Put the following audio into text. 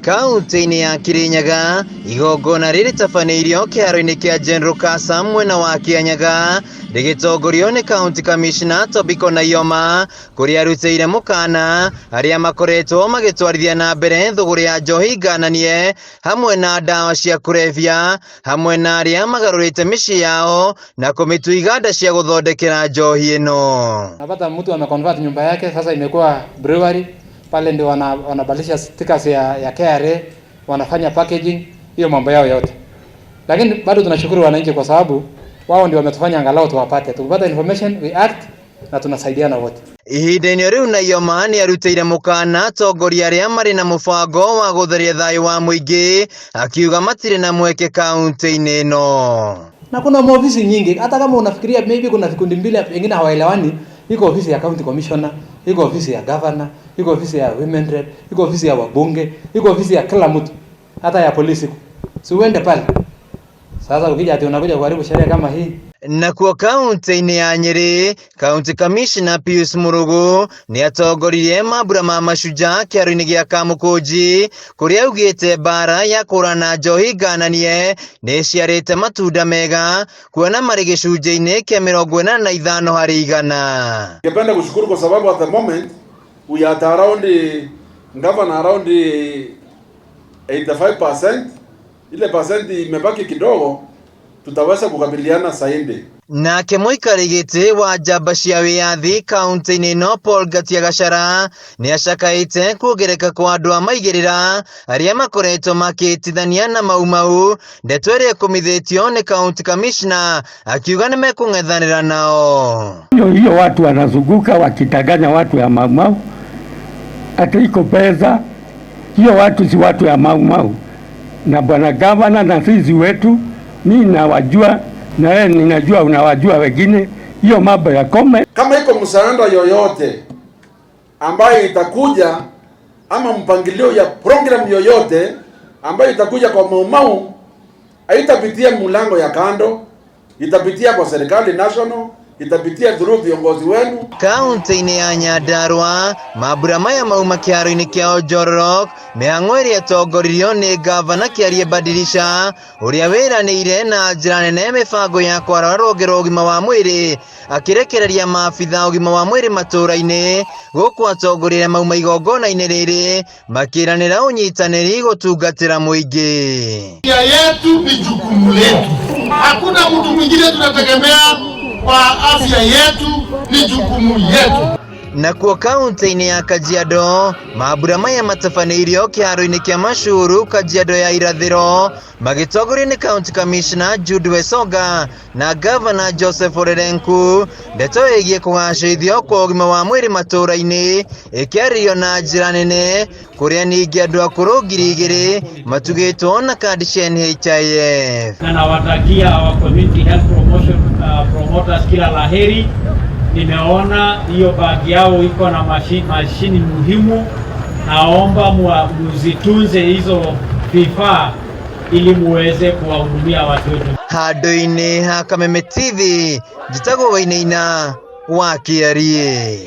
Kaunti-inĩ ya Kirinyaga igongona rĩrĩ tabanĩirio kĩharo-inĩ kĩa General Kasa mwena wa Kianyaga rĩgĩtongorio nĩ County Commissioner Tobiko Naioma, kũrĩa arutĩire mũkana arĩa makoretwo magĩtwarithia na mbere thũgũrĩ ya njohi ngananie hamwe na ndawa cia kũrebia, hamwe na arĩa magarũrĩte mĩciĩ yao na kũmĩtua iganda cia gũthondekera njohi ĩno. Napata mtu ameconvert nyumba yake sasa imekuwa brewery, pale ndio wanabadilisha stickers ya KRA, wanafanya packaging, hiyo mambo yao yote. Lakini bado tunashukuru wananchi kwa sababu wao ndio wametufanya angalau tuwapate. Tukipata information we act na tunasaidiana wote. Ihinda-inĩ rĩu Naioma nĩ arutĩire mũkana atongoria arĩa marĩ na mũbango wa gũtheria thayũ wa mũingĩ, akiuga matirĩ na mweke kaunti-inĩ ĩno. Na kuna maofisi nyingi, hata kama unafikiria maybe kuna vikundi mbili pengine hawaelewani, iko ofisi ya county commissioner, iko ofisi ya governor, iko ofisi ya women rep, iko ofisi ya wabunge, iko ofisi ya kila mtu, hata ya polisi. Si uende pale. Sasa ukija ati unakuja kuharibu sheria kama hii. Nakuo kaunti-inĩ ya Nyeri, County Commissioner Pius Murugu nĩ atongoririe mambura ma macunja kĩharo-inĩ gĩa Kamũkũnji, kũrĩa augĩte mbara ya kũrana njohi ngananie nĩ ciarĩte matunda mega, kuona marĩ gĩcunjĩ-inĩ kĩa 45 harĩ 100. Ningependa kushukuru kwa sababu at the moment we are around governor around 85%. Ile percent imebaki kidogo, tutaweza kukabiliana sainde. Nake mũikarĩri gĩtĩ wa njamba cia wĩyathi kaunti-inĩ ĩno Paul Gatia Gachara nĩ acakaĩte kuongereka kwa andũ a maigĩrĩra arĩa makoretwo makĩtithania na mau ndeto ĩrĩa ĩkũmithĩtio nĩ County Commissioner, akiuga nĩ mekũng'ethanĩra nao. Hiyo watu wanazunguka wakitaganya watu ya mau ati iko pesa, hiyo watu si watu ya mau. Na bwana gavana na sisi wetu, mimi nawajua na wewe ninajua unawajua wengine, hiyo mambo ya kome. Kama iko msaada yoyote ambayo itakuja ama mpangilio ya program yoyote ambayo itakuja kwa Mau, haitapitia mlango ya kando, itapitia kwa serikali national, itapitia through viongozi wenu. Kaunti-inĩ ya Nyandarua mambura maya mauma kĩharo-inĩ kĩa Njororok, mĩhang'o ĩrĩa yatongoririo nĩ gavana Kĩarie Badilisha, ũrĩa wĩranĩire na njĩra nene mĩbango ya kwarora rũhonge rwa ũgima wa mwĩrĩ, akĩrekereria maabitha ũgima wa mwĩrĩ matũũra-inĩ gũkũ atongoria mauma igongona-inĩ rĩrĩ makĩranĩra ũnyitanĩri gũtungatĩra mũingĩ. Afya yetu ni jukumu letu, hakuna mtu mwingine tunategemea. Kwa afya yetu ni jukumu yetu. Nakuo kaunti-inĩ ya Kajiado mambura maya matabanĩirio kĩharo-inĩ kĩa Mashuru, Kajiado ya irathĩro, magĩtongorio nĩ County Commissioner Jude Wesonga na Governor Joseph Ole Lenku. Ndeto ĩgiĩ kũgacĩrithio kwa ũgima wa mwĩrĩ matũũra-inĩ ĩkĩarĩrio na njĩra nene, kũrĩa ningĩ andũ akũrũ 2,000 matugĩtwo na kandi cia NHIF. Na nawatakia our community health promoters kila laheri. Nimeona hiyo bagi yao iko na mashini muhimu, naomba muzitunze hizo vifaa ili muweze kuwahudumia watu wetu. Handũ-inĩ ha Kameme TV, njĩtagwo Wainaina wa Kiarie.